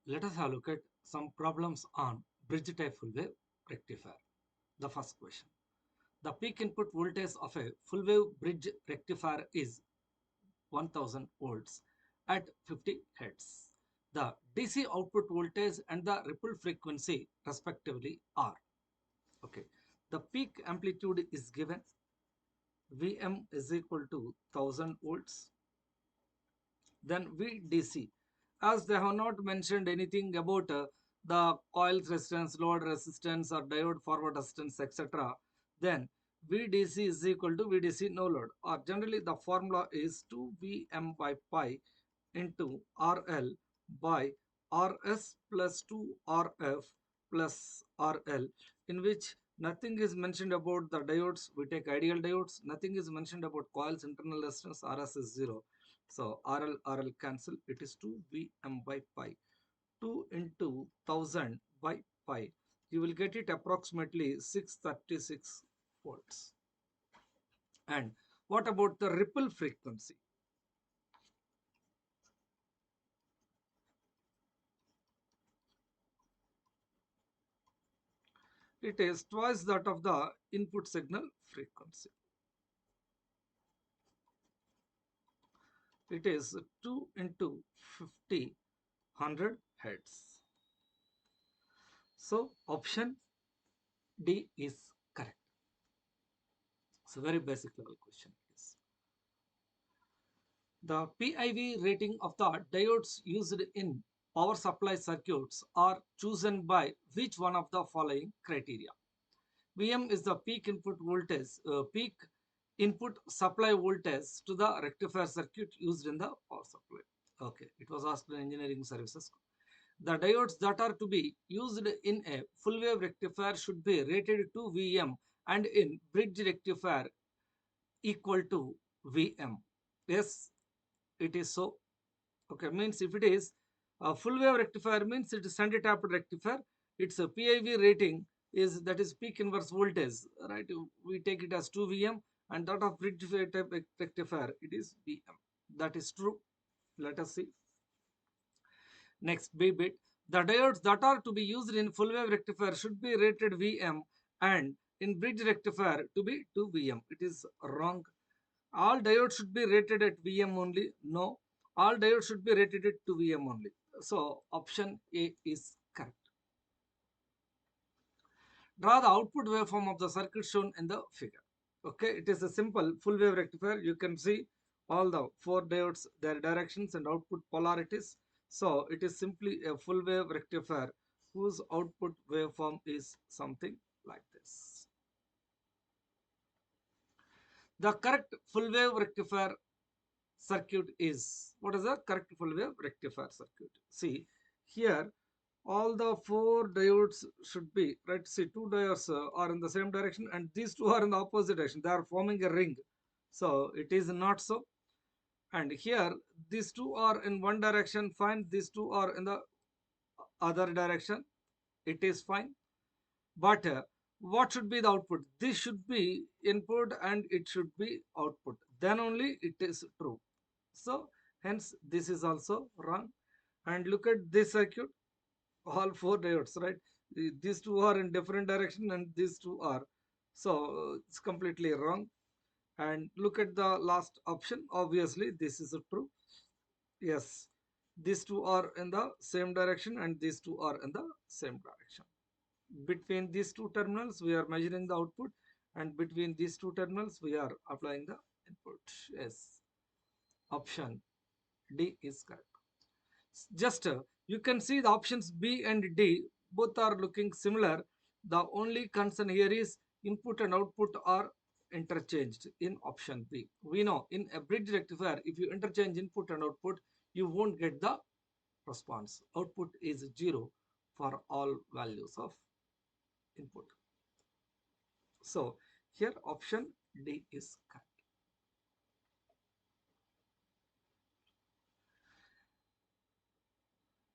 Let us have a look at some problems on bridge type full wave rectifier. The first question. The peak input voltage of a full wave bridge rectifier is 1000 volts at 50 Hz. The DC output voltage and the ripple frequency respectively are. Okay. The peak amplitude is given. Vm is equal to 1000 volts. Then VDC, as they have not mentioned anything about the coils resistance, load resistance or diode forward resistance, etc. Then VDC is equal to VDC no load, or generally the formula is 2Vm by pi into RL by RS plus 2RF plus RL, in which nothing is mentioned about the diodes. We take ideal diodes. Nothing is mentioned about coils internal resistance. RS is 0. So RL cancel. It is 2Vm by pi. 2 into 1000 by pi. You will get it approximately 636 volts. And what about the ripple frequency? It is twice that of the input signal frequency. It is 2 into 50, 100 Hertz. So option D is correct. It's a very basic level question. Yes. The PIV rating of the diodes used in power supply circuits are chosen by which one of the following criteria? Vm is the peak input voltage, peak input supply voltage to the rectifier circuit used in the power supply. Okay, it was asked in engineering services. The diodes that are to be used in a full wave rectifier should be rated to Vm and in bridge rectifier equal to Vm. Yes, it is so. Okay, means if it is a full wave rectifier, means it is shunt tapped rectifier. Its a PIV rating is, that is peak inverse voltage, right? We take it as 2 Vm, and that of bridge type rectifier it is Vm. That is true. Let us see. Next B bit. The diodes that are to be used in full wave rectifier should be rated Vm and in bridge rectifier to be 2 Vm. It is wrong. All diodes should be rated at Vm only. No. All diodes should be rated at 2 Vm only. So option A is correct. Draw the output waveform of the circuit shown in the figure. Okay, it is a simple full wave rectifier. You can see all the 4 diodes, their directions and output polarities. So it is simply a full wave rectifier whose output waveform is something like this. The correct full wave rectifier circuit is, what is the correct full wave rectifier circuit? See here, all the 4 diodes should be, right? See, 2 diodes are in the same direction and these 2 are in the opposite direction. They are forming a ring. So it is not so. And here these 2 are in one direction, fine. These 2 are in the other direction, it is fine. But what should be the output? This should be input and it should be output. Then only it is true. So hence this is also wrong. And look at this circuit, all 4 diodes, right? These 2 are in different direction and these 2 are. So it's completely wrong. And look at the last option. Obviously this is true. Yes, these 2 are in the same direction and these 2 are in the same direction. Between these 2 terminals we are measuring the output, and between these 2 terminals we are applying the input. Yes, option D is correct. Just you can see the options B and D both are looking similar. The only concern here is input and output are interchanged in option B. We know in a bridge rectifier, if you interchange input and output, you won't get the response. Output is 0 for all values of input. So here option D is correct.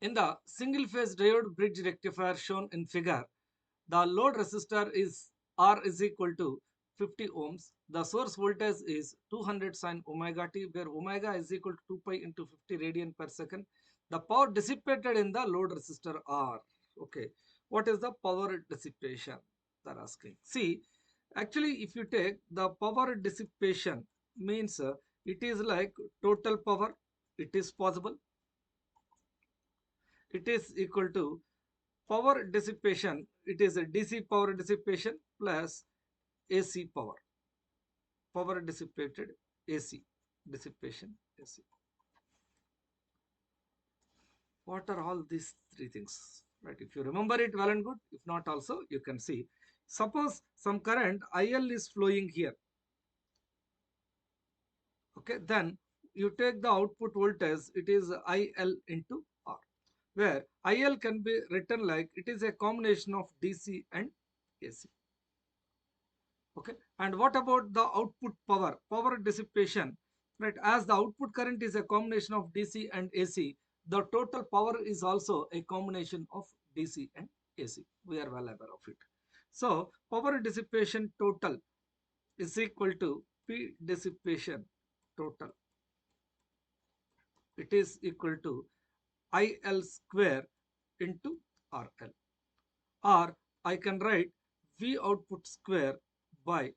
In the single phase diode bridge rectifier shown in figure, the load resistor is R is equal to 50 ohms. The source voltage is 200 sin omega t, where omega is equal to 2 pi into 50 radian per second. The power dissipated in the load resistor R. Okay, what is the power dissipation? They're asking. See, actually, if you take the power dissipation, means it is like total power. It is possible. It is equal to power dissipation. It is a DC power dissipation plus AC power. Power dissipated AC. Dissipation AC. What are all these three things? Right. If you remember it, well and good. If not, also you can see. Suppose some current IL is flowing here. Okay. Then you take the output voltage. It is IL into R, where IL can be written like it is a combination of DC and AC. Okay, and what about the output power dissipation? Right, as the output current is a combination of DC and AC, the total power is also a combination of DC and AC. We are well aware of it. So power dissipation total is equal to P dissipation total. It is equal to IL square into RL, or I can write V output square by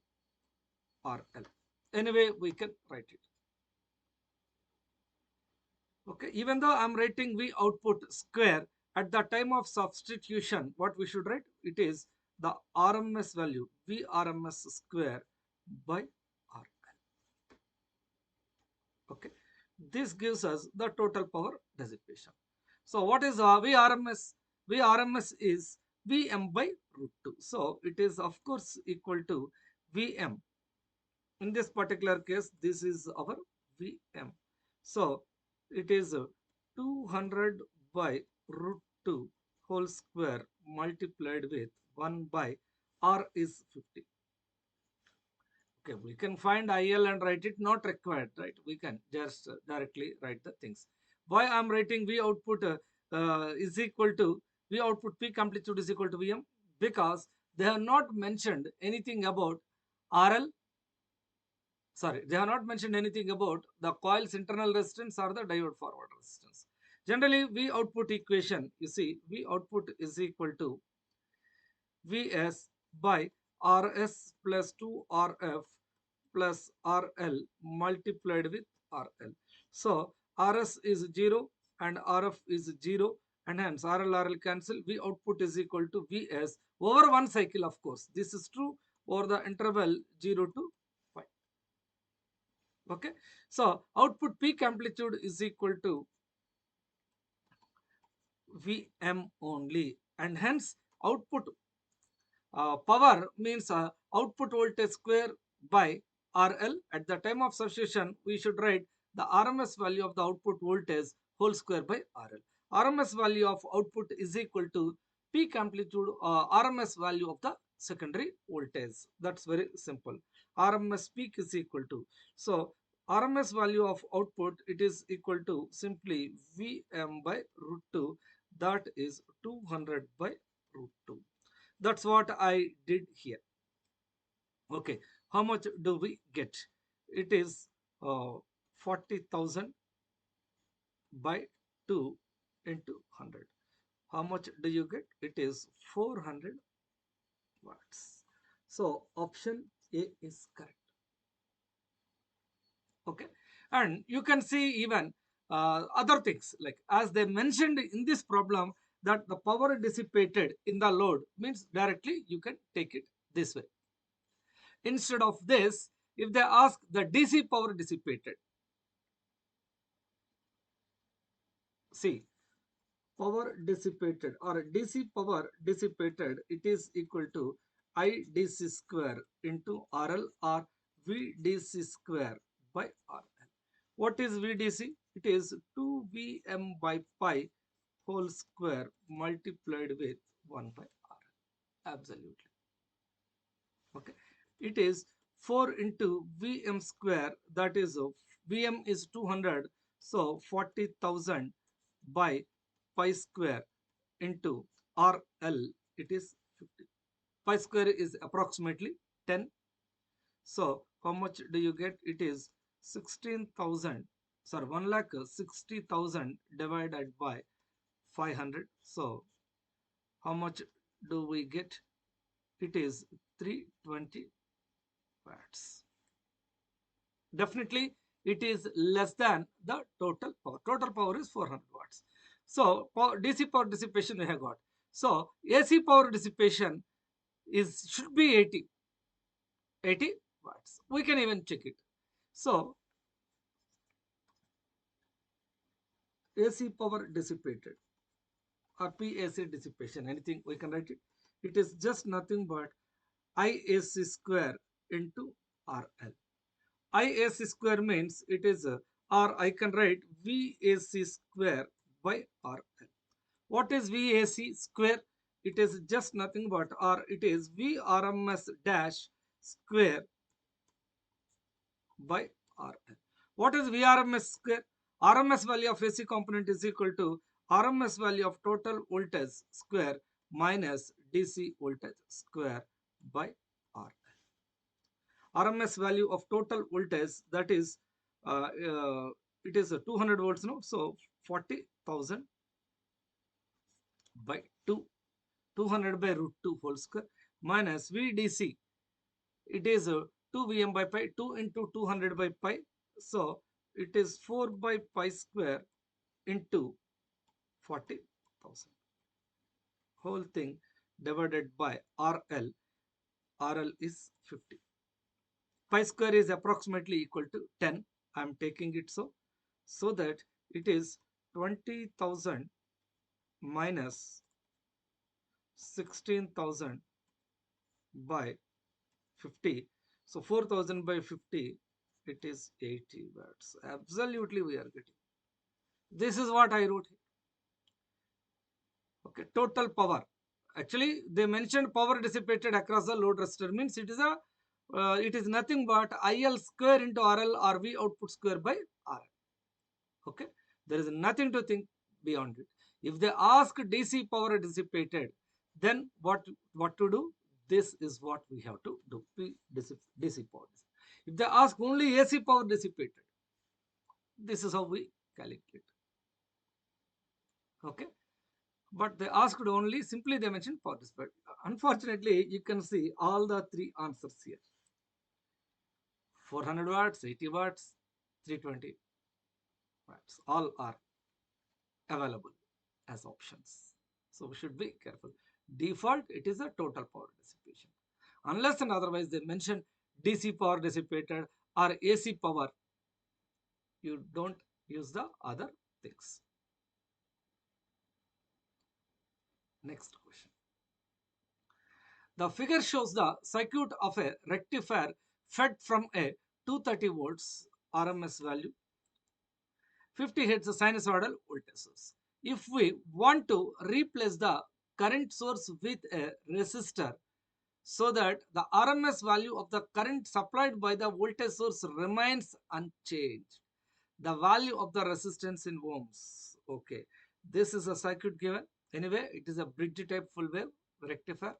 RL. Anyway, we can write it. Okay, even though I'm writing V output square, at the time of substitution, what we should write? It is the RMS value, V RMS square by RL. Okay, this gives us the total power dissipation. So what is VRMS? VRMS is Vm by root 2. So it is of course equal to Vm. In this particular case, this is our Vm. So it is 200 by root 2 whole square multiplied with 1 by R is 50. Okay, we can find IL and write it, not required, right? We can just directly write the things. Why I'm writing V output is equal to V output peak amplitude is equal to Vm? Because they have not mentioned anything about RL. Sorry, they have not mentioned anything about the coil's internal resistance or the diode forward resistance. Generally, V output equation, you see, V output is equal to Vs by Rs plus 2Rf plus RL multiplied with RL. So Rs is 0 and Rf is 0, and hence RL cancel. V output is equal to Vs over one cycle, of course. This is true over the interval 0 to 5. Okay. So output peak amplitude is equal to Vm only, and hence output power means output voltage square by RL. At the time of substitution, we should write the RMS value of the output voltage whole square by RL. RMS value of output is equal to peak amplitude RMS value of the secondary voltage. That's very simple. RMS peak is equal to, so RMS value of output, it is equal to simply Vm by root 2, that is 200 by root 2. That's what I did here. Okay, how much do we get? It is 40,000 by 2 into 100. How much do you get? It is 400 watts. So option A is correct. Okay, and you can see even other things, like as they mentioned in this problem, that the power dissipated in the load means directly you can take it this way. Instead of this, if they ask the DC power dissipated, see, power dissipated or DC power dissipated, it is equal to IDC square into RL or VDC square by RL. What is VDC? It is 2Vm by pi whole square multiplied with 1 by RL. Absolutely. Okay, it is 4 into Vm square, that is Vm is 200, so 40,000 by pi square into RL, it is 50. Pi square is approximately 10. So how much do you get? It is 16,000, sorry, 1,60,000 divided by 500. So how much do we get? It is 320 watts. Definitely it is less than the total power. Total power is 400 watts. So DC power dissipation we have got. So AC power dissipation is should be 80 watts. We can even check it. So AC power dissipated or PAC dissipation, anything we can write it. It is just nothing but IAC square into RL. IAC square means it is or I can write VAC square by RL. What is VAC square? It is just nothing but or it is VRMS dash square by RL. What is VRMS square? RMS value of AC component is equal to RMS value of total voltage square minus DC voltage square by RL. RMS value of total voltage, that is it is 200 volts now, so 40,000 by 2, 200 by root 2 whole square minus VDC, it is 2 Vm by pi, 2 into 200 by pi, so it is 4 by pi square into 40,000 whole thing divided by RL. RL is 50. Pi square is approximately equal to 10. I am taking it so that it is 20,000 minus 16,000 by 50. So 4,000 by 50, it is 80 watts. Absolutely we are getting. This is what I wrote here. Okay, total power. Actually, they mentioned power dissipated across the load resistor means it is nothing but IL square into RL or V output square by RL. Okay, there is nothing to think beyond it. If they ask DC power dissipated, then what to do? This is what we have to do. DC power. If they ask only AC power dissipated, this is how we calculate. Okay, but they asked only, simply they mentioned power dissipated. Unfortunately, you can see all the three answers here. 400 watts, 80 watts, 320 watts, all are available as options. So we should be careful. Default, it is a total power dissipation. Unless and otherwise they mention DC power dissipated or AC power, you don't use the other things. Next question. The figure shows the circuit of a rectifier fed from a 230 volts RMS value, 50 Hz sinusoidal voltage source. If we want to replace the current source with a resistor so that the RMS value of the current supplied by the voltage source remains unchanged, the value of the resistance in ohms. Okay, this is a circuit given. Anyway, it is a bridge type full wave rectifier.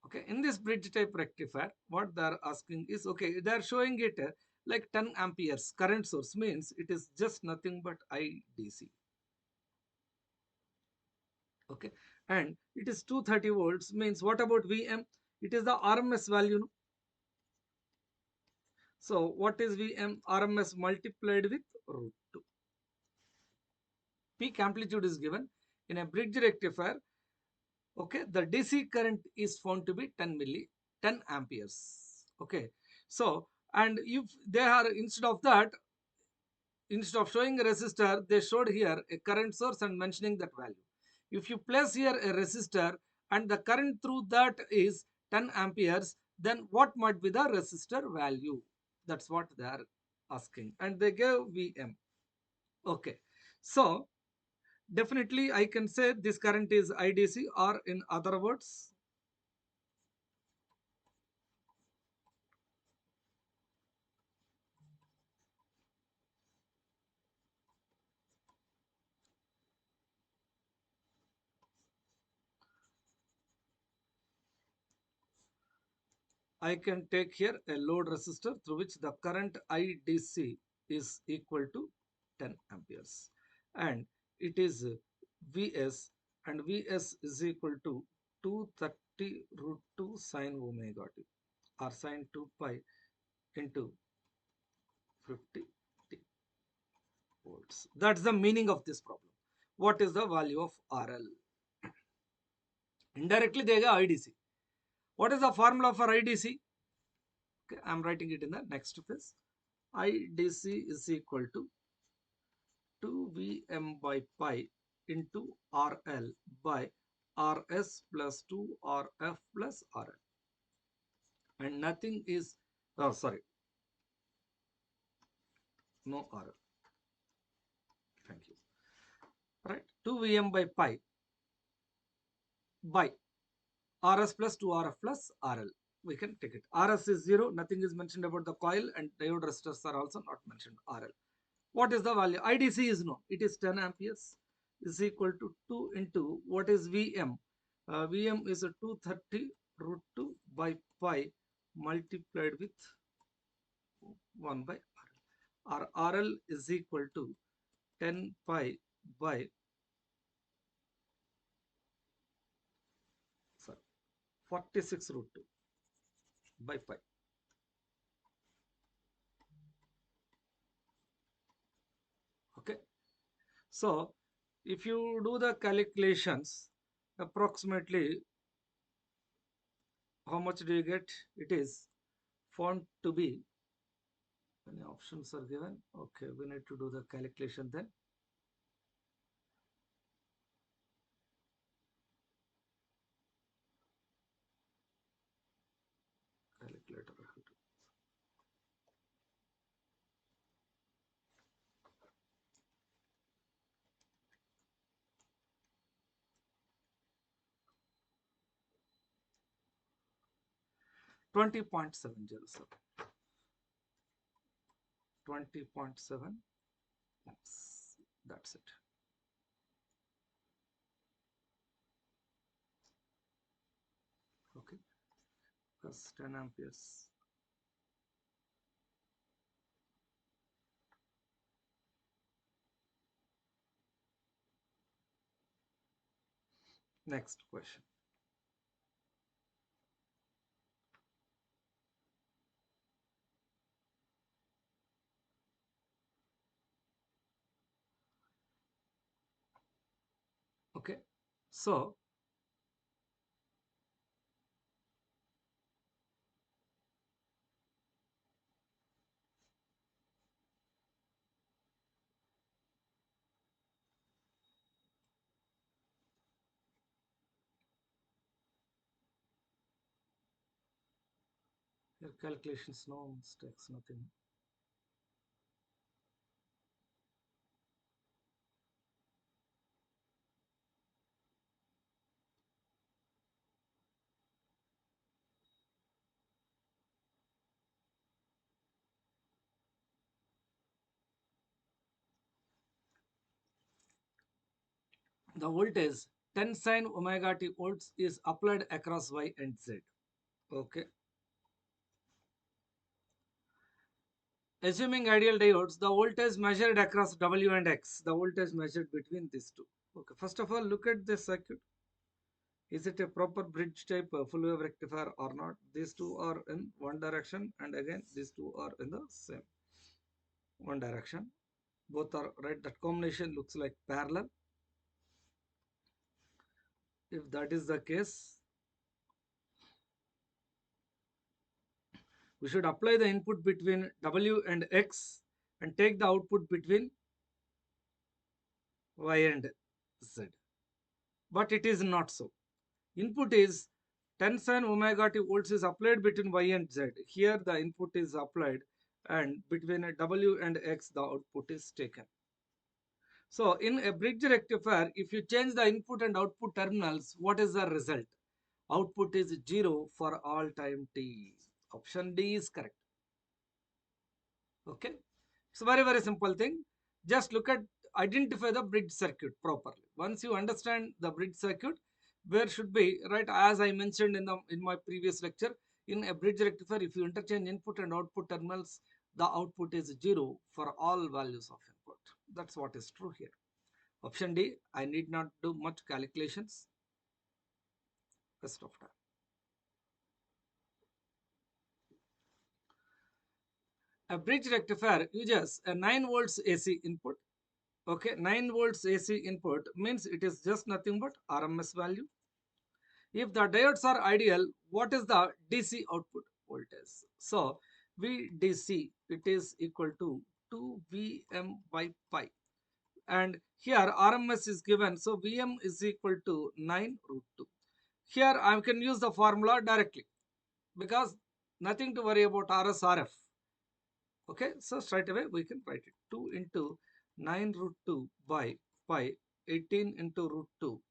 Okay, in this bridge type rectifier, what they are asking is, okay, they are showing it like 10 amperes current source means it is just nothing but IDC. Okay, and it is 230 volts means what about Vm? It is the RMS value. No? So what is Vm? RMS multiplied with root 2. Peak amplitude is given in a bridge rectifier. Okay, the DC current is found to be 10 amperes. Okay, so and if they are instead of showing a resistor, they showed here a current source and mentioning that value. If you place here a resistor and the current through that is 10 amperes, then what might be the resistor value? That's what they are asking, and they gave Vm. Okay, so definitely I can say this current is IDC, or in other words, I can take here a load resistor through which the current IDC is equal to 10 amperes, and it is Vs, and Vs is equal to 230 root 2 sine omega t, or sine 2 pi into 50 t volts. That's the meaning of this problem. What is the value of RL? Indirectly they get IDC. What is the formula for IDC? Okay, I'm writing it in the next phase. IDC is equal to 2Vm by pi into RL by RS plus 2RF plus RL. And nothing is, oh sorry, no RL. Thank you. Right, 2Vm by pi by RS plus 2RF plus RL. We can take it. RS is 0, nothing is mentioned about the coil, and diode resistors are also not mentioned. RL. What is the value? IDC is known. It is 10 amperes is equal to 2 into what is Vm? Vm is a 230 root 2 by pi multiplied with 1 by RL. Our RL is equal to 10 pi by 46 root 2 by pi. Okay. So if you do the calculations, approximately how much do you get? It is found to be, any options are given. Okay, we need to do the calculation then. Calculator. 20.707. 20.7. That's it. Okay. Plus 10 amperes. Next question. Okay. So your calculations, no mistakes, nothing. The voltage 10 sine omega t volts is applied across Y and Z. Okay. Assuming ideal diodes, the voltage measured across W and X, the voltage measured between these two. Okay. First of all, look at this circuit. Is it a proper bridge type full wave rectifier or not? These two are in one direction, and again these two are in the same one direction. Both are right. That combination looks like parallel. If that is the case, we should apply the input between W and X and take the output between Y and Z. But it is not so. Input is 10 sine omega t volts is applied between Y and Z. Here the input is applied, and between W and X the output is taken. So in a bridge rectifier, if you change the input and output terminals, what is the result? Output is 0 for all time t. Option D is correct. Okay. It's a very, very simple thing. Just look at, identify the bridge circuit properly. Once you understand the bridge circuit, where should be, right, as I mentioned in my previous lecture, In a bridge rectifier, if you interchange input and output terminals, the output is 0 for all values of input. That's what is true here. Option D, I need not do much calculations. Rest of time. A bridge rectifier uses a 9 volts AC input. Okay, 9 volts AC input means it is just nothing but RMS value. If the diodes are ideal, what is the DC output voltage? So VDC, it is equal to 2Vm by pi. And here RMS is given, so Vm is equal to 9 root 2. Here I can use the formula directly because nothing to worry about RS RF. Okay, so straight away we can write it 2 into 9 root 2 by pi 18 into root 2.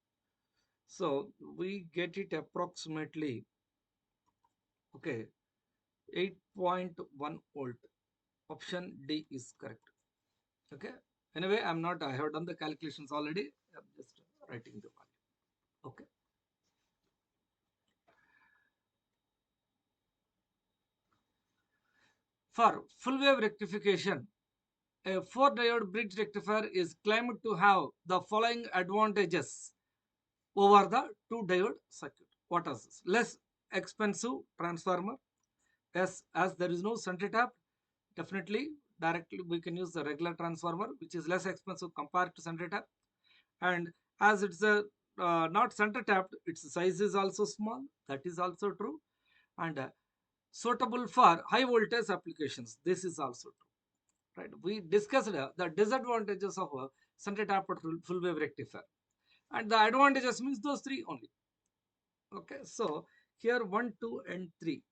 So we get it approximately, okay, 8.1 volt. Option D is correct. Okay, anyway, I have done the calculations already. I'm just writing the value. Okay. For full wave rectification, a 4 diode bridge rectifier is claimed to have the following advantages over the 2 diode circuit. What is this? Less expensive transformer. Yes, as there is no center tap, definitely directly we can use the regular transformer, which is less expensive compared to center tap. And as it's a not center tapped, its size is also small. That is also true. And suitable for high voltage applications. This is also true. Right? We discussed the disadvantages of a center tapped full wave rectifier, and the advantages means those three only. Okay, so here 1, 2, and 3.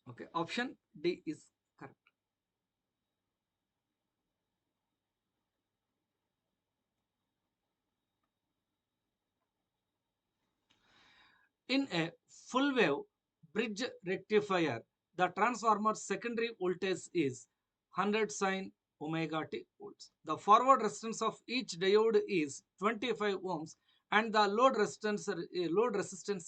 Okay, option D is correct. In a full wave bridge rectifier, the transformer's secondary voltage is 100 sin omega t volts. The forward resistance of each diode is 25 ohms and the load resistance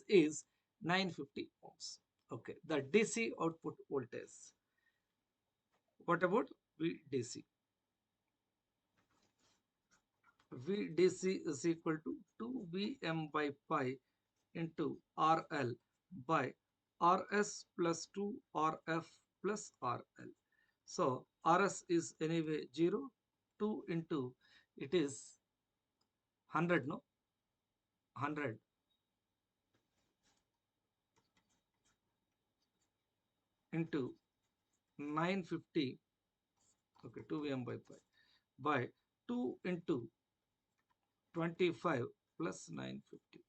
is 950 ohms. Okay, the DC output voltage. What about VDC? VDC is equal to 2Vm by pi into RL by RS plus 2RF plus RL. So RS is anyway 0, 2 into it is 100, no? 100 into 950, okay, 2Vm by pi by 2 into 25 plus 950.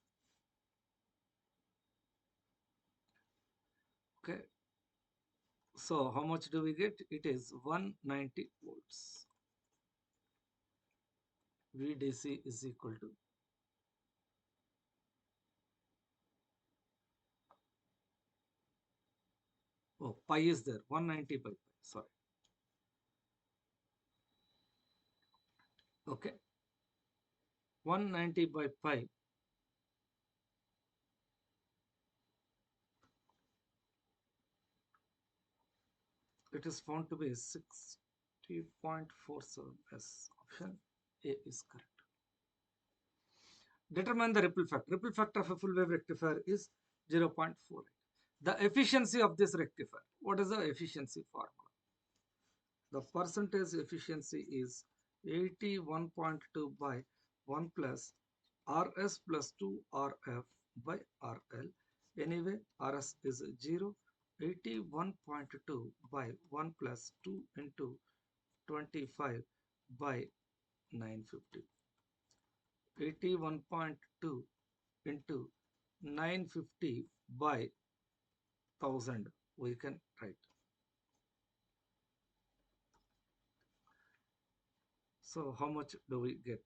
Okay, so how much do we get? It is 190 volts. VDC is equal to, oh, pi is there, 190 by pi, sorry. Okay, 190 by pi, it is found to be 60.47 S. Option A is correct. Determine the ripple factor. Ripple factor of a full wave rectifier is 0.48. The efficiency of this rectifier. What is the efficiency formula? The percentage efficiency is 81.2 by 1 plus RS plus 2 RF by RL. Anyway, RS is 0. 81.2 by 1 plus 2 into 25 by 950. 81.2 into 950 by 1000 we can write. So how much do we get?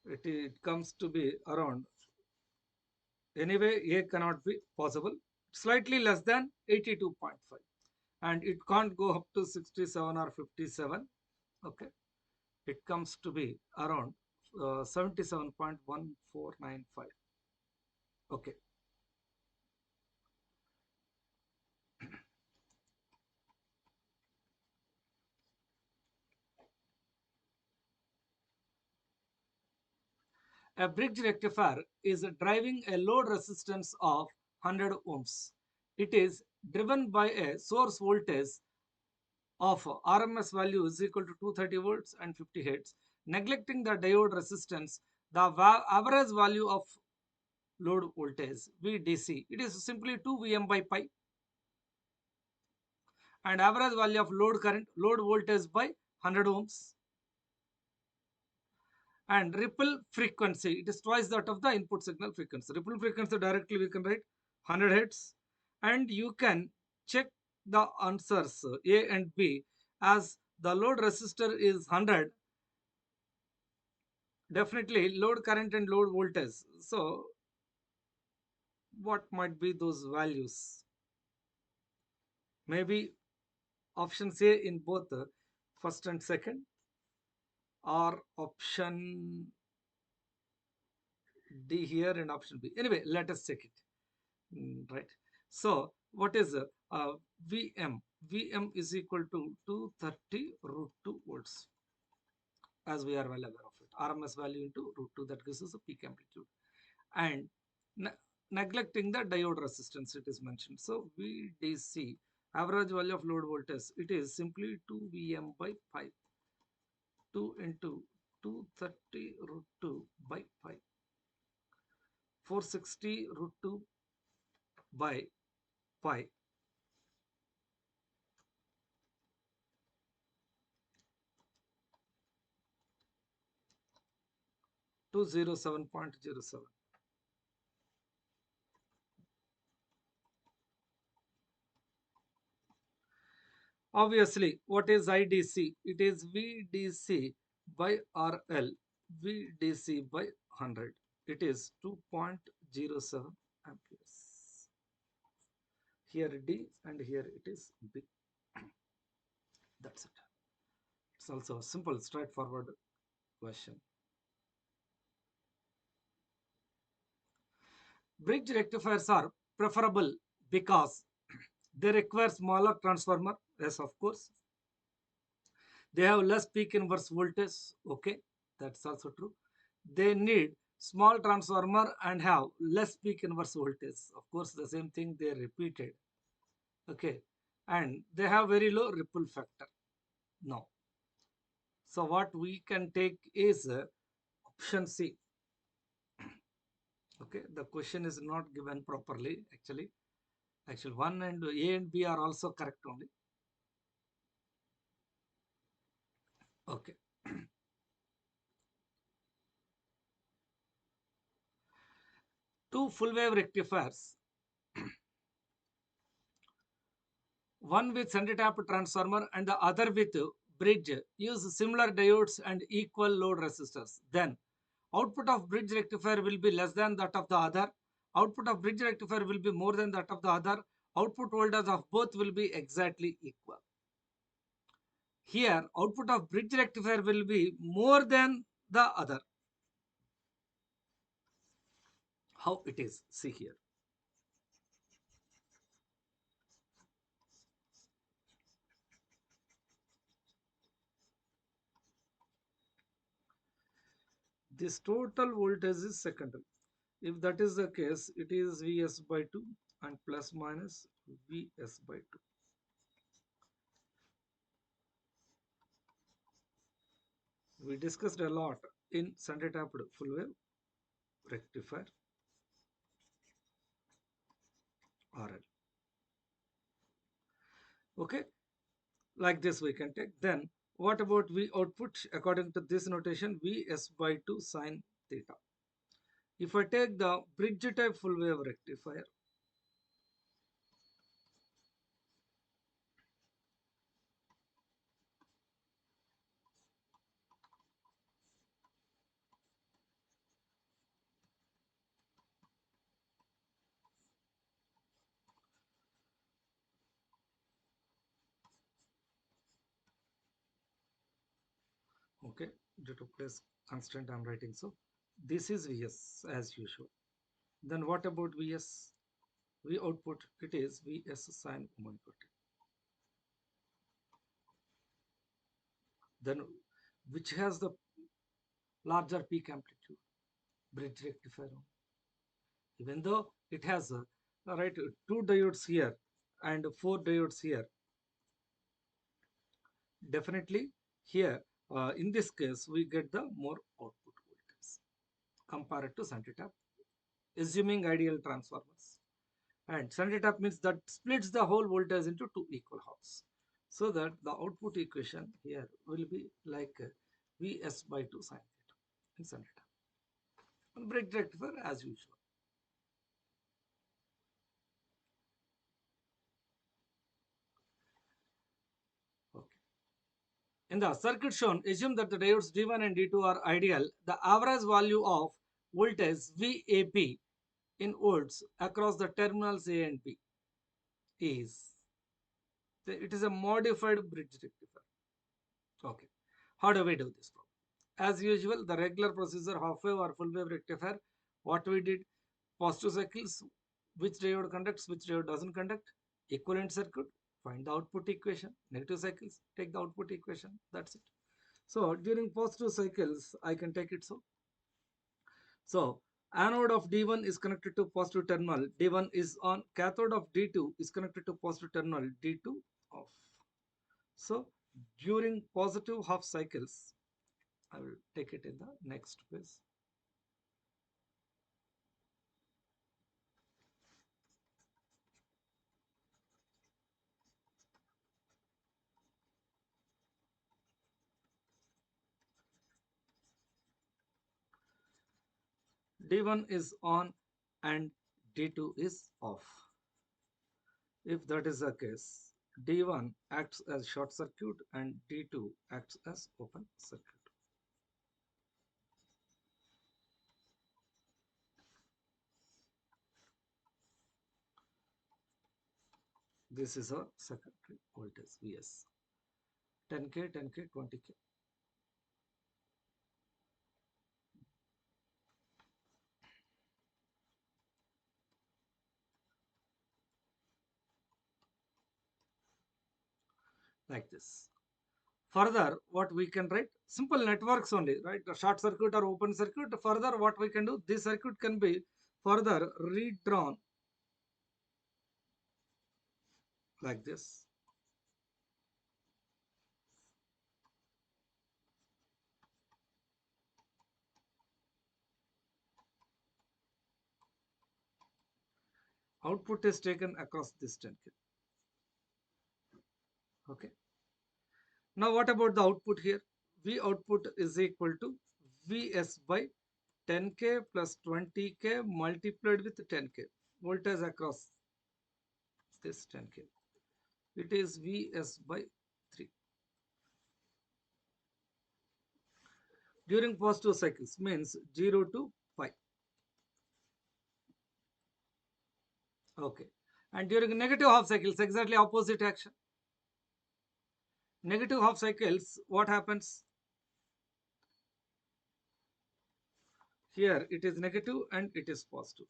It comes to be around, anyway A cannot be possible, slightly less than 82.5, and it can't go up to 67 or 57. Okay, it comes to be around 77.1495. Okay, A bridge rectifier is driving a load resistance of 100 ohms. It is driven by a source voltage of RMS value is equal to 230 volts and 50 hertz. Neglecting the diode resistance, the average value of load voltage VDC, it is simply 2 Vm by pi, and average value of load current, load voltage by 100 ohms. And ripple frequency, it is twice that of the input signal frequency. Ripple frequency directly we can write 100 hertz, and you can check the answers A and B. As the load resistor is 100, definitely load current and load voltage. So what might be those values? Maybe option A in both first and second, or option D here and option B. Anyway, let us check it. Right. So what is Vm? Vm is equal to 230 root 2 volts, as we are well aware of it. RMS value into root 2, that gives us a peak amplitude. And neglecting the diode resistance, it is mentioned. So VDC, average value of load voltage, it is simply 2 Vm by pi, 2 into 230 root 2 by pi, 460 root 2 by pi, 207.07. Obviously, what is IDC? It is VDC by RL, VDC by 100. It is 2.07 amperes. Here D and here it is B. That's it. It's also a simple, straightforward question. Bridge rectifiers are preferable because they require smaller transformer. Yes, of course. They have less peak inverse voltage. Okay, that's also true. They need small transformer and have less peak inverse voltage. Of course, the same thing they repeated. Okay, and they have very low ripple factor. No. So what we can take is option C. Okay, the question is not given properly actually. Actually, 1 and A and B are also correct only. Okay. Two full wave rectifiers, one with shunt-tap transformer and the other with bridge, use similar diodes and equal load resistors. Then output of bridge rectifier will be less than that of the other. Output of bridge rectifier will be more than that of the other. Output voltage of both will be exactly equal. Here, output of bridge rectifier will be more than the other. How it is? See here. This total voltage is secondary. If that is the case, it is Vs by 2 and plus minus Vs by 2. We discussed a lot in shunt-tapped full wave rectifier RL. Okay, like this we can take. Then what about V output? According to this notation, Vs by 2 sine theta. If I take the bridge type full wave rectifier, okay, due to place constraint I'm writing, so this is Vs as usual. Then what about Vs? V output, it is Vs sine omega t. Then which has the larger peak amplitude? bridge rectifier. Even though it has right, two diodes here and four diodes here, definitely here in this case we get the more output voltage compared to shunt tap, assuming ideal transformers. And shunt tap means that splits the whole voltage into two equal halves, so that the output equation here will be like Vs by 2 sin theta in shunt tap. And bridge rectifier as usual. Okay. In the circuit shown, assume that the diodes D1 and D2 are ideal. The average value of voltage VAB in volts across the terminals A and B is, it is a modified bridge rectifier. Okay. How do we do this problem? As usual, the regular procedure, half wave or full wave rectifier. What we did, positive cycles, which diode conducts, which diode doesn't conduct, equivalent circuit, find the output equation, negative cycles, take the output equation, that's it. So during positive cycles, I can take it so. So anode of D1 is connected to positive terminal, D1 is on, cathode of D2 is connected to positive terminal, D2 off. So during positive half cycles, I will take it in the next phase. D1 is on and D2 is off. If that is the case, D1 acts as short circuit and D2 acts as open circuit. This is a secondary voltage Vs. 10K, 10K, 20K. Like this. Further, what we can write, simple networks only, right? A short circuit or open circuit. Further, what we can do, this circuit can be further redrawn like this. Output is taken across this 10K. Okay. Now what about the output here? V output is equal to Vs by 10K plus 20K multiplied with 10K. Voltage across this 10K. It is Vs by 3. During positive cycles means 0 to pi. Okay. And during negative half cycles, exactly opposite action. Negative half cycles, what happens? Here it is negative and it is positive.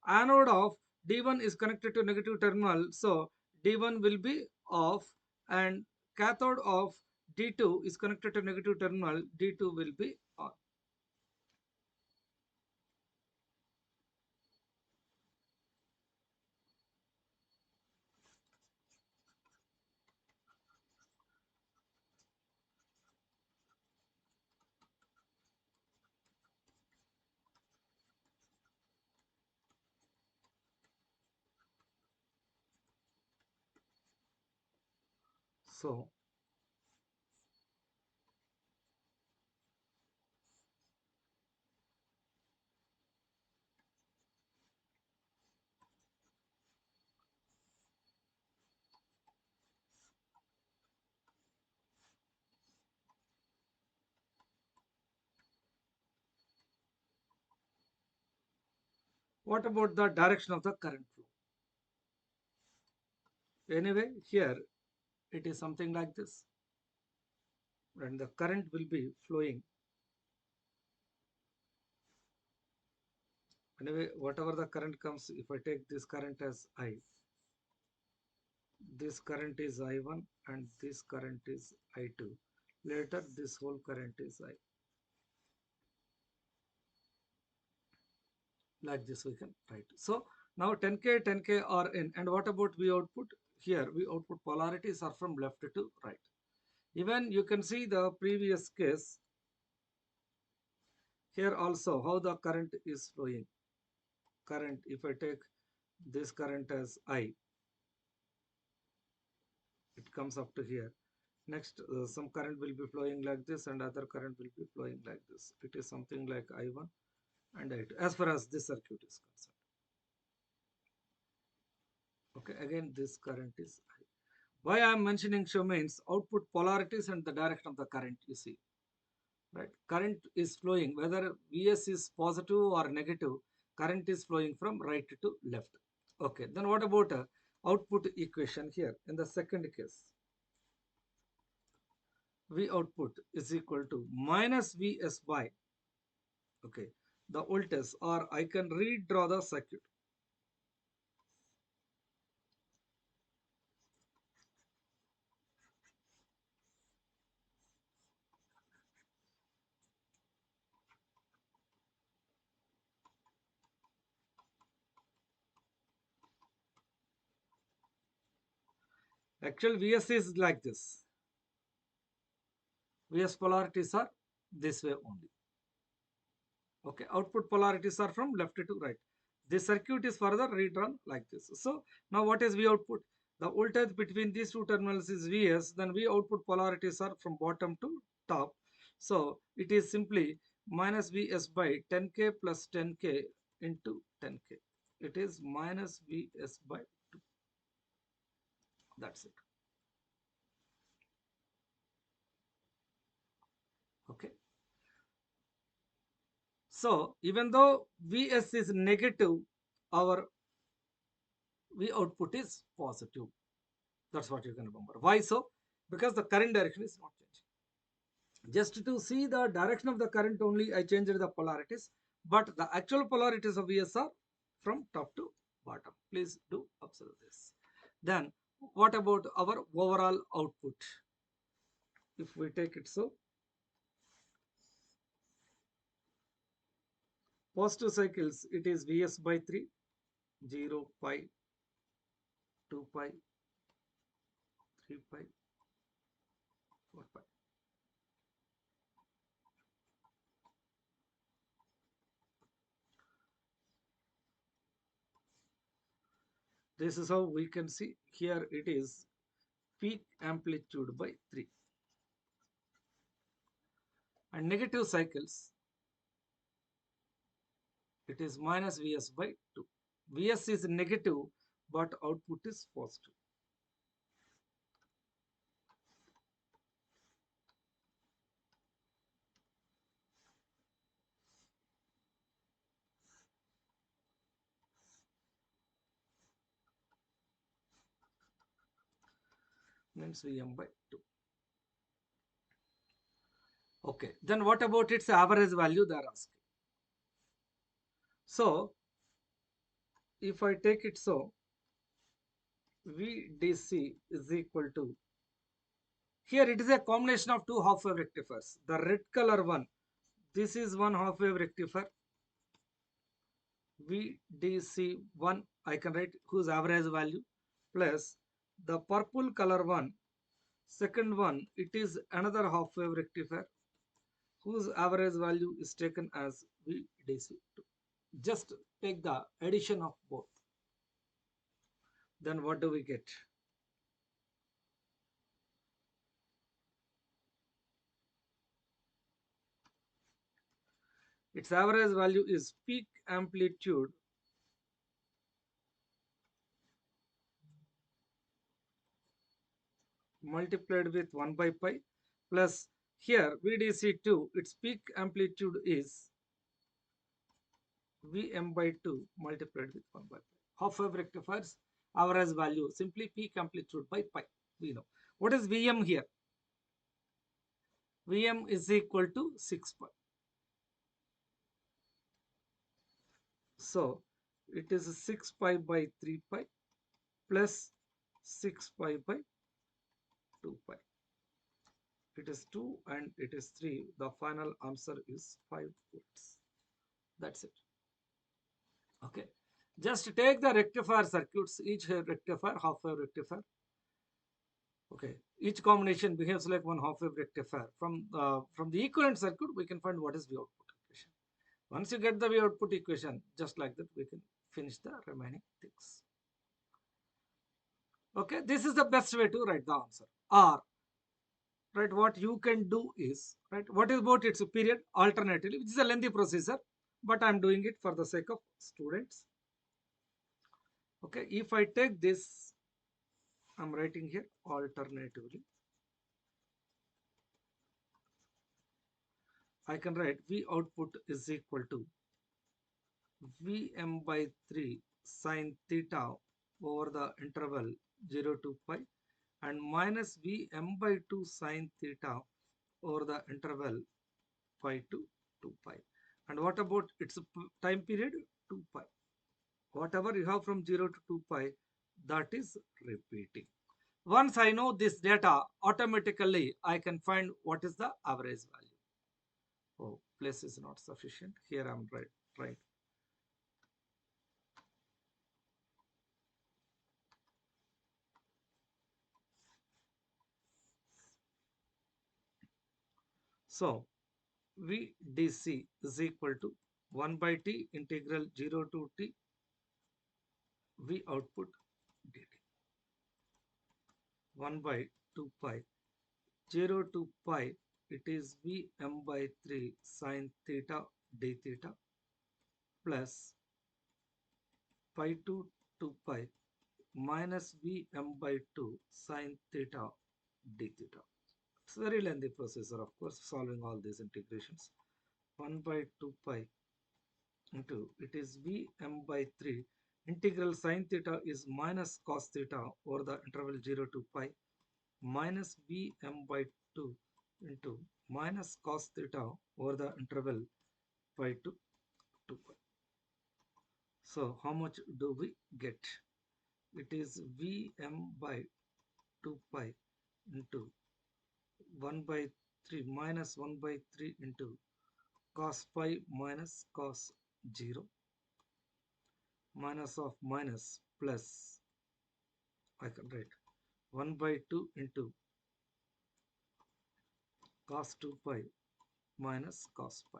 Anode of D1 is connected to negative terminal, so D1 will be off, and cathode of D2 is connected to negative terminal, D2 will be on. So what about the direction of the current flow? Anyway, here it is something like this, and the current will be flowing. Anyway, whatever the current comes, if I take this current as I, this current is I1 and this current is I2. Later this whole current is I. like this we can write. So now 10K, 10K are in, and what about V output? Here V output polarities are from left to right. Even you can see the previous case, here also how the current is flowing. Current, if I take this current as I, it comes up to here. Next, some current will be flowing like this and other current will be flowing like this. It is something like I1 and I2 as far as this circuit is concerned. Okay, again this current is I. Why I am mentioning so means output polarities and the direction of the current, you see. Right, current is flowing, whether Vs is positive or negative, current is flowing from right to left. Okay, then what about output equation here in the second case? V output is equal to minus Vs by, okay, the voltage, or I can redraw the circuit. Actual Vs is like this. Vs polarities are this way only. Okay, output polarities are from left to right. This circuit is further redrawn like this. So now what is V output? The voltage between these two terminals is Vs, then V output polarities are from bottom to top. So it is simply minus Vs by 10K plus 10K into 10K. It is minus Vs by 2. That's it. Okay. So even though Vs is negative, our V output is positive. That's what you can remember. Why so? Because the current direction is not changing. Just to see the direction of the current only, I changed the polarities, but the actual polarities of Vs are from top to bottom. Please do observe this. Then what about our overall output? If we take it so, positive cycles, it is Vs by 3, 0, pi, 2 pi, 3 pi, 4 pi. This is how we can see. Here it is peak amplitude by 3. And negative cycles, it is minus Vs by 2. Vs is negative, but output is positive. Means Vm by 2. Okay, then what about its average value they are asking? So, if I take it so, VDC is equal to, here it is a combination of two half wave rectifiers. The red color one, this is one half wave rectifier, VDC1, I can write whose average value, plus the purple color one, second one, it is another half wave rectifier whose average value is taken as VDC2. Just take the addition of both. Then what do we get? Its average value is peak amplitude multiplied with 1 by pi, plus here VDC2, its peak amplitude is Vm by 2 multiplied with 1 by pi. Half wave rectifiers average value simply peak amplitude by pi. We know. What is Vm here? Vm is equal to 6 pi. So it is 6 pi by 3 pi plus 6 pi by 2 pi. It is 2 and it is 3. The final answer is 5 volts. That's it. Okay, just take the rectifier circuits, each rectifier, half wave rectifier. Okay, each combination behaves like one half wave rectifier. From the equivalent circuit, we can find what is the output equation. Once you get the V output equation, just like that, we can finish the remaining things. Okay, this is the best way to write the answer. Or, right, what you can do is, right, what is about its period alternatively, which is a lengthy procedure, but I'm doing it for the sake of students. Okay, if I take this, I'm writing here alternatively. I can write V output is equal to Vm by 3 sine theta over the interval 0 to pi and minus Vm by 2 sine theta over the interval pi to 2 pi. And what about its time period? 2 pi. Whatever you have from 0 to 2 pi, that is repeating. Once I know this data, automatically I can find what is the average value. Oh, place is not sufficient. Here I'm right. So VDC is equal to 1 by T integral 0 to T V output dt. 1 by 2 pi 0 to pi, it is Vm by 3 sine theta d theta plus pi to 2 pi minus Vm by 2 sine theta d theta. It's a very lengthy procedure, of course, solving all these integrations. 1 by 2 pi into it is Vm by 3 integral sine theta is minus cos theta over the interval 0 to pi minus Vm by 2 into minus cos theta over the interval pi to 2 pi. So how much do we get? It is Vm by 2 pi into 1 by 3 minus 1 by 3 into cos pi minus cos 0 minus of minus plus, I can write 1 by 2 into cos 2 pi minus cos pi.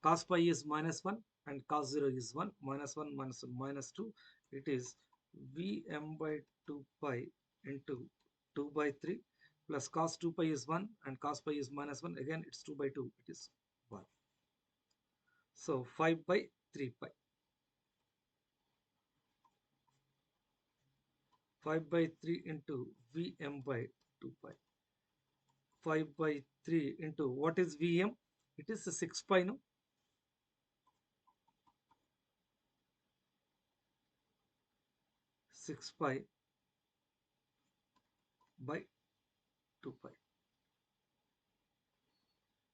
Cos pi is minus 1 and cos 0 is 1. Minus 1 minus 1 minus 2. It is Vm by 2 pi into 2 by 3 plus cos 2 pi is 1 and cos pi is minus 1. Again, it's 2 by 2. It is 1. So 5 by 3 pi. 5 by 3 into Vm by 2 pi. 5 by 3 into what is Vm? It is 6 pi, no? 6 pi by 2 pi.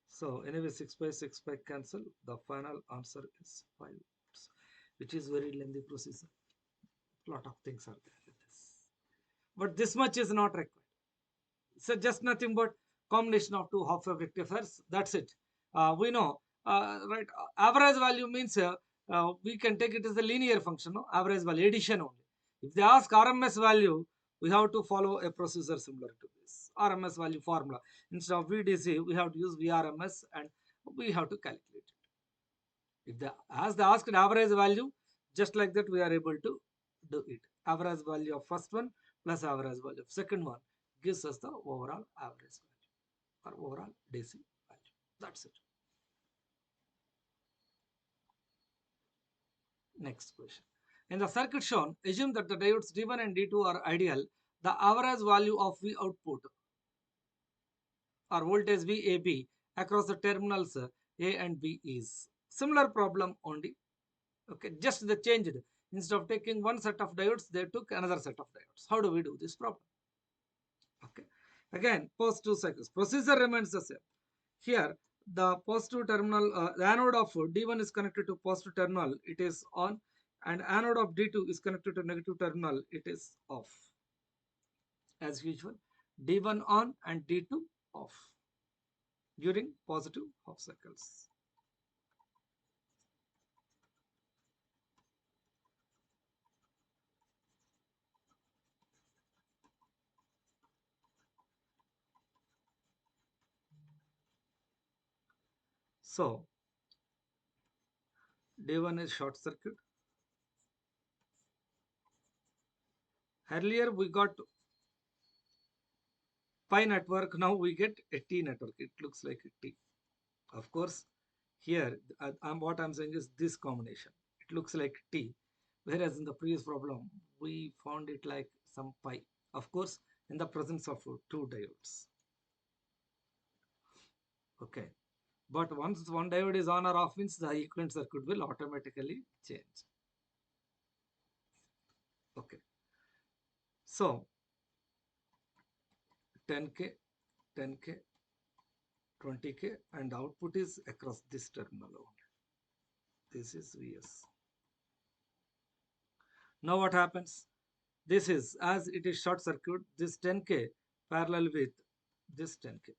So anyway, 6 pi cancel. The final answer is 5 volts, which is very lengthy procedure. Lot of things are there with this. But this much is not required. So just nothing but combination of two half wave rectifiers. That's it. We know, right? Average value means we can take it as a linear function, no? Average value addition only. If they ask RMS value, we have to follow a procedure similar to this RMS value formula. Instead of VDC, we have to use VRMS and we have to calculate it. If they asked average value, just like that, we are able to do it. Average value of first one plus average value of second one gives us the overall average value or overall DC value. That's it. Next question. In the circuit shown, assume that the diodes D1 and D2 are ideal. The average value of V output or voltage VAB across the terminals A and B is similar problem only. Okay, just they changed. Instead of taking one set of diodes, they took another set of diodes. How do we do this problem? Okay, again, positive cycles. Procedure remains the same. Here, the positive terminal, the anode of D1 is connected to positive terminal, it is on, and anode of D2 is connected to negative terminal, it is off. As usual, D1 on and D2 off during positive half cycles. So D1 is short circuit. Earlier we got pi network, now we get a T network. It looks like a T. Of course, here what I'm saying is this combination. It looks like T, whereas in the previous problem we found it like some pi. Of course, in the presence of two diodes. Okay, but once one diode is on or off means the equivalent circuit will automatically change. Okay, so 10K, 10K, 20K, and the output is across this terminal only. This is Vs. Now what happens? This is, as it is short circuit, this 10K parallel with this 10K.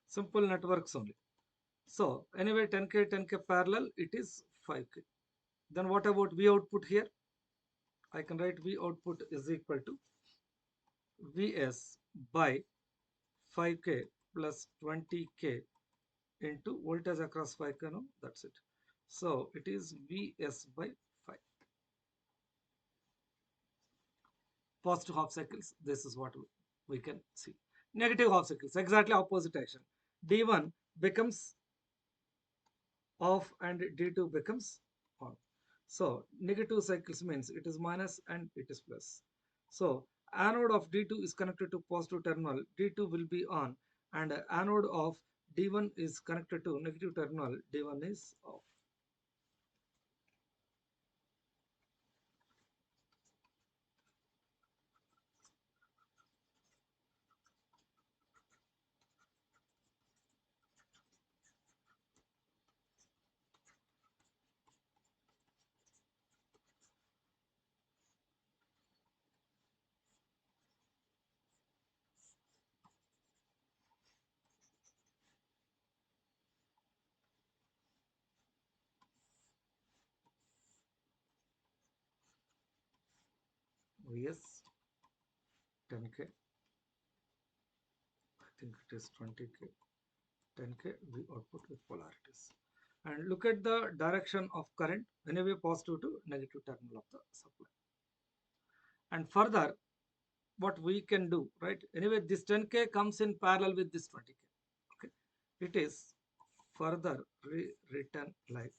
Simple networks only. So anyway, 10K, 10K parallel, it is 5K. Then what about V output here? I can write V output is equal to Vs by 5K plus 20K into voltage across 5K. No, that's it. So it is Vs by 5. Positive half cycles, this is what we can see. Negative half cycles, exactly opposite action. D1 becomes off and D2 becomes on. So negative cycles means it is minus and it is plus. So anode of D2 is connected to positive terminal, D2 will be on, and anode of D1 is connected to negative terminal, D1 is off. Vs 10K, I think it is 20K, 10K we output with polarities. And look at the direction of current, anyway positive to negative terminal of the supply. And further, what we can do, right? Anyway, this 10K comes in parallel with this 20K. Okay, it is further written like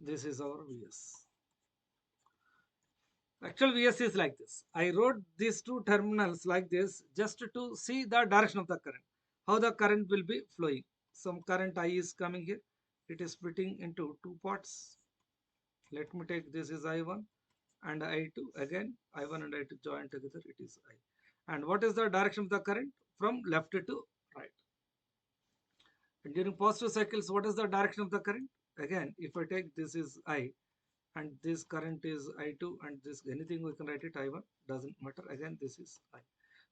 this is our Vs. Actual Vs is like this. I wrote these two terminals like this just to see the direction of the current, how the current will be flowing. Some current I is coming here. It is splitting into two parts. Let me take this is I1 and I2. Again, I1 and I2 join together. It is I. And what is the direction of the current? From left to right. And during positive cycles, what is the direction of the current? Again, if I take this is I and this current is I2 and this anything we can write it I1, doesn't matter. Again, this is I.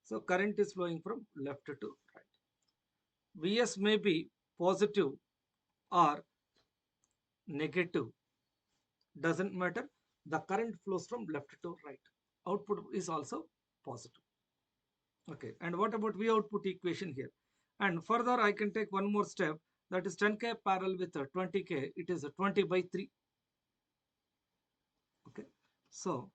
So current is flowing from left to right. Vs may be positive or negative, doesn't matter. The current flows from left to right. Output is also positive. Okay, and what about V output equation here? And further, I can take one more step, that is 10K parallel with 20K. It is 20 by 3. Okay, so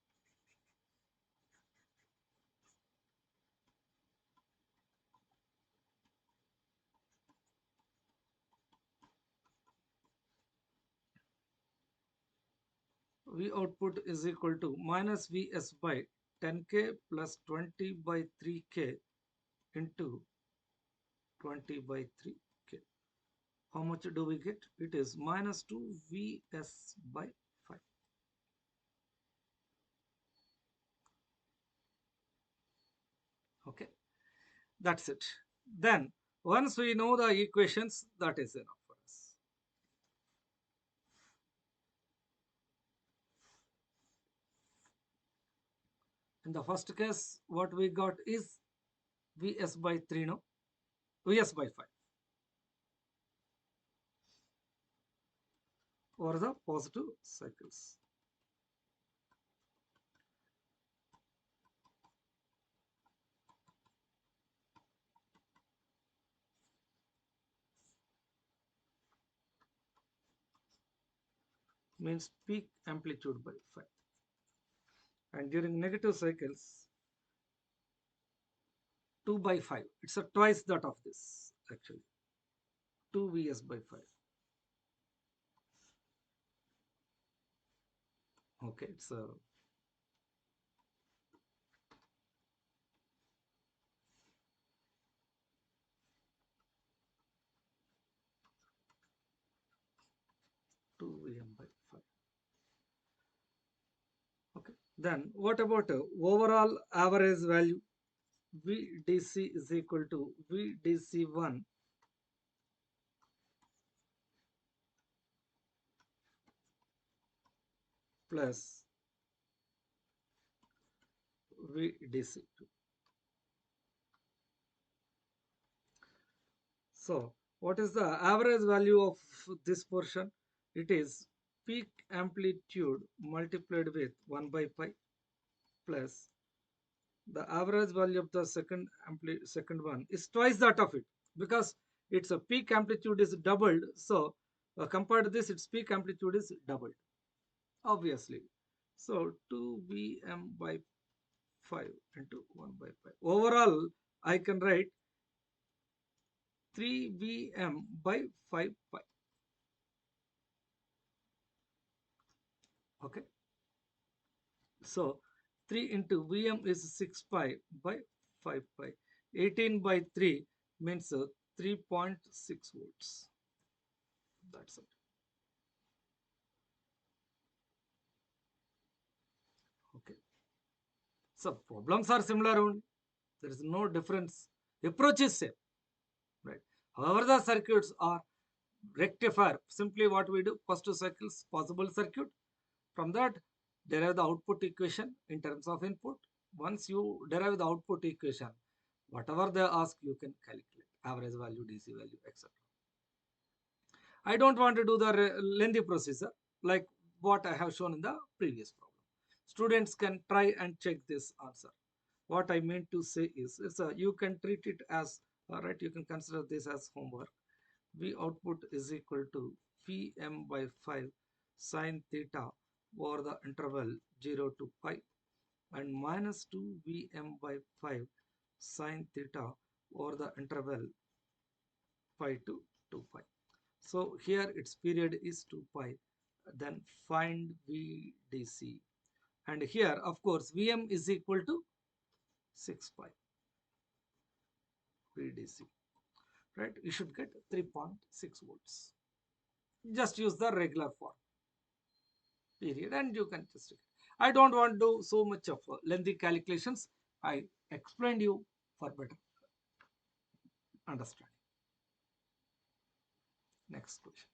V output is equal to minus Vs by 10K plus 20 by 3K into 20 by 3K. How much do we get? It is minus 2 Vs by 5. That's it. Then once we know the equations, that is enough for us. In the first case, what we got is Vs by 3, no? Vs by 5 over the positive cycles. Means peak amplitude by 5. And during negative cycles, 2 by 5. It's a twice that of this actually. 2 Vs by 5. Okay, it's a 2 Vm by 5. Okay. Then what about overall average value? VDC is equal to VDC1 plus VDC2. So what is the average value of this portion? It is peak amplitude multiplied with 1 by pi plus the average value of the second one is twice that of it, because its a peak amplitude is doubled. So compared to this, its peak amplitude is doubled, obviously. So 2 Vm by 5 into 1 by pi. Overall, I can write 3 Vm by 5 pi. Okay. So 3 into Vm is 6 pi by 5 pi. 18 by 3 means 3.6 volts. That's it. Okay. So problems are similar only. There is no difference. Approach is same, right? However, the circuits are rectifier. Simply what we do, first two cycles, possible circuit. From that, derive the output equation in terms of input. Once you derive the output equation, whatever they ask, you can calculate average value, DC value, etc. I don't want to do the lengthy procedure like what I have shown in the previous problem. Students can try and check this answer. What I mean to say is, you can treat it as, right, you can consider this as homework. V output is equal to Pm by 5 sine theta over the interval 0 to pi and minus 2 Vm by 5 sine theta over the interval pi to 2 pi. So here its period is 2 pi. Then find VDC. And here, of course, Vm is equal to 6 pi VDC. Right? You should get 3.6 volts. Just use the regular form. Period. And you can just. I don't want to do so much of lengthy calculations. I explained you for better understanding. Next question.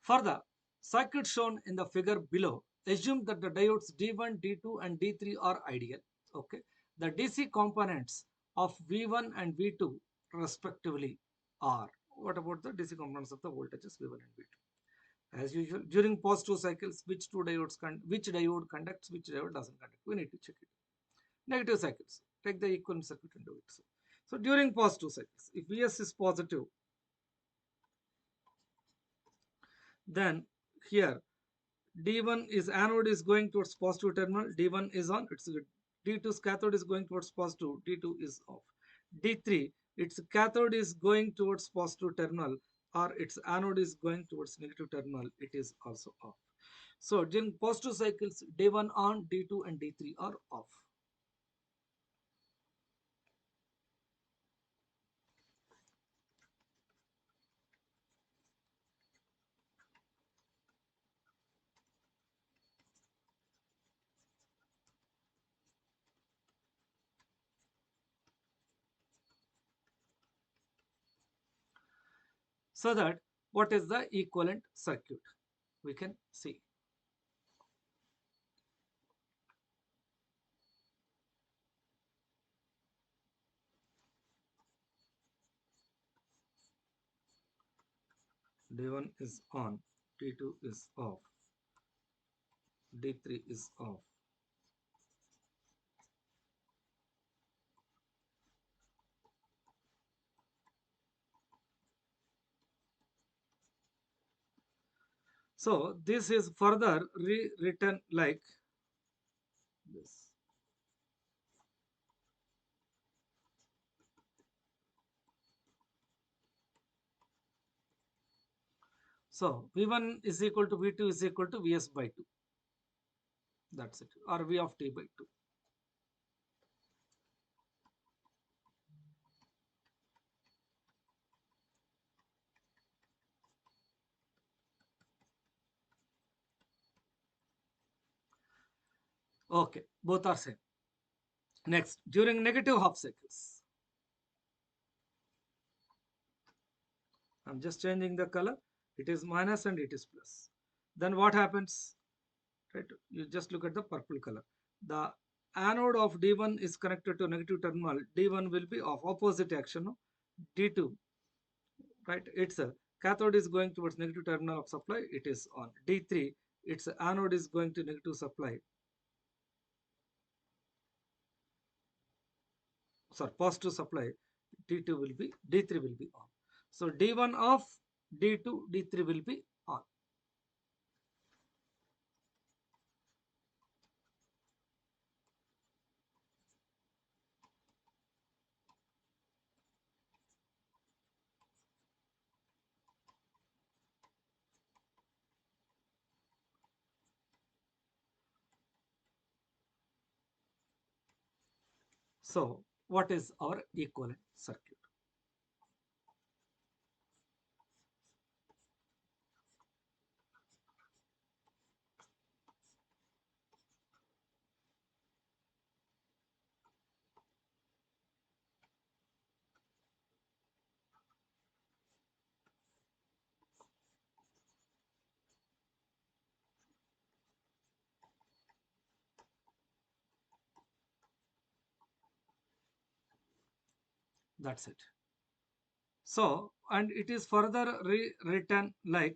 For the circuit shown in the figure below, assume that the diodes D1, D2 and D3 are ideal. Okay. The DC components of V1 and V2 respectively are. What about the DC components of the voltages V1 and V2? As usual, during positive cycles, which diode conducts, which diode doesn't conduct. We need to check it. Negative cycles, take the equivalent circuit and do it. So during positive cycles, if Vs is positive, then here D1 is anode is going towards positive terminal, D1 is on, it's good. D2's cathode is going towards positive, D2 is off. D3, its cathode is going towards positive terminal or its anode is going towards negative terminal, it is also off. So during positive cycles, D1 on, D2 and D3 are off. So that what is the equivalent circuit? We can see. D1 is on, D2 is off, D3 is off. So this is further rewritten like this. So V1 is equal to V2 is equal to Vs by 2. That's it. Or V of t by 2. Okay, both are same. Next, during negative half cycles, I'm just changing the color. It is minus and it is plus. Then what happens? Right, you just look at the purple color. The anode of D1 is connected to negative terminal. D1 will be of opposite action. No? D2, right? It's a cathode is going towards negative terminal of supply. It is on. D3, its anode is going to negative supply. Sorry, positive supply. D2 will be, D3 will be on. So D1 off, D2, D3 will be on. So what is our equivalent circuit? That's it. So, and it is further rewritten like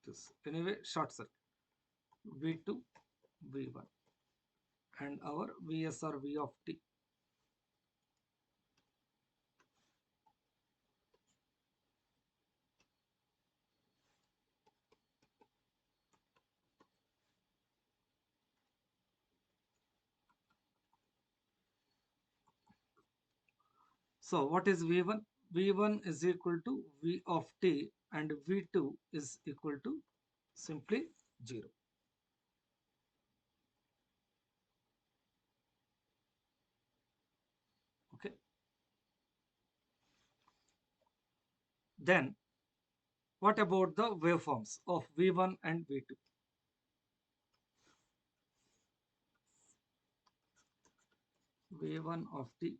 this. Anyway, short circuit. V2, V1 and our Vs or V of t. So what is V1? V1 is equal to V of t and V2 is equal to simply 0. Okay. Then what about the waveforms of V1 and V2? V1 of the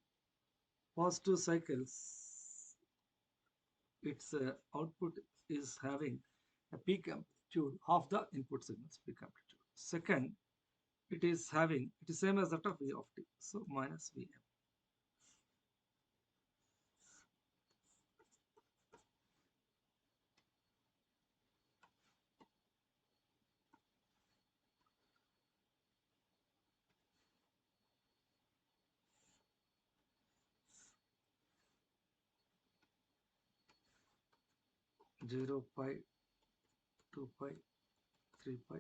positive cycles, its output is having a peak amplitude of the input signals peak amplitude. Second, it is having, it is same as that of V of t, so minus Vm. 0 pi, 2 pi, 3 pi,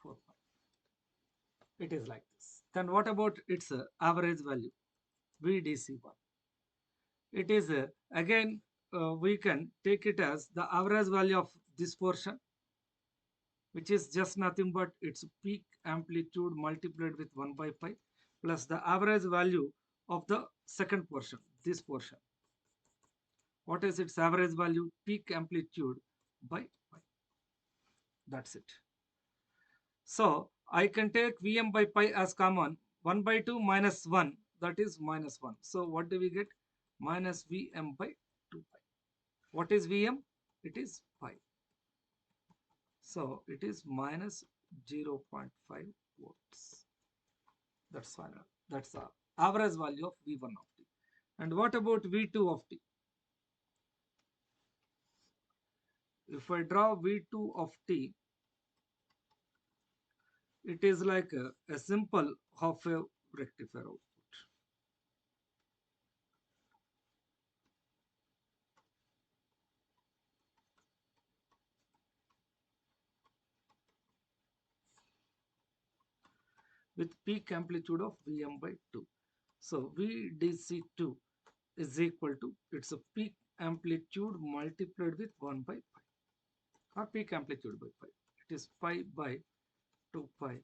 4 pi. It is like this. Then what about its average value? VDC1. It is again we can take it as the average value of this portion, which is just nothing but its peak amplitude multiplied with 1 by pi plus the average value of the second portion, this portion. What is its average value? Peak amplitude by pi. That's it. So I can take Vm by pi as common. 1 by 2 minus 1, that is minus 1. So what do we get? minus Vm by 2 pi. What is Vm? It is pi. So it is minus 0.5 volts. That's final. That's the average value of V1 of t. And what about V2 of t? If I draw V2 of t, it is like a simple half-wave rectifier output. With peak amplitude of Vm by 2. So VDC2 is equal to, it's a peak amplitude multiplied with 1 by pi, or peak amplitude by pi. It is pi by 2 pi.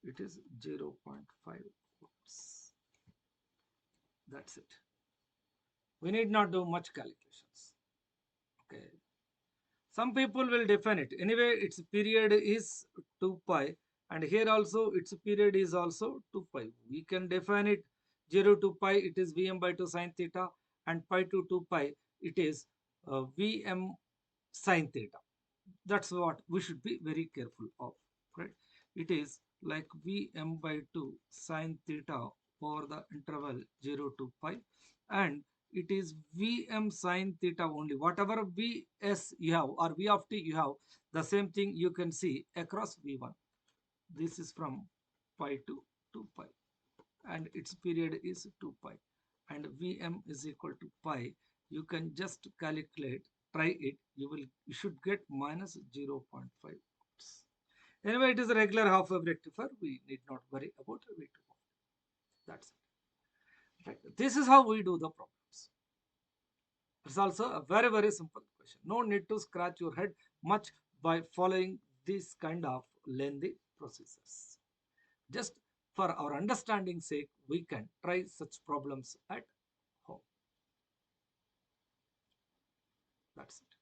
It is 0.5 volts. That's it. We need not do much calculations. Okay. Some people will define it. Anyway, its period is 2 pi, and here also its period is also 2 pi. We can define it 0 to pi, it is Vm by 2 sine theta, and pi to 2 pi, it is Vm sine theta. That's what we should be very careful of, right? It is like Vm by 2 sine theta for the interval 0 to pi, and it is Vm sine theta only. Whatever Vs you have or V of t you have, the same thing you can see across V1. This is from pi to 2 pi, and its period is 2 pi, and Vm is equal to pi. You can just calculate, try it, you should get minus 0.5 volts. Anyway, it is a regular half-wave rectifier. We need not worry about V2. That's it. Right. This is how we do the problems. It's also a very, very simple question. No need to scratch your head much by following this kind of lengthy procedures. Just for our understanding sake, we can try such problems at home. That's it.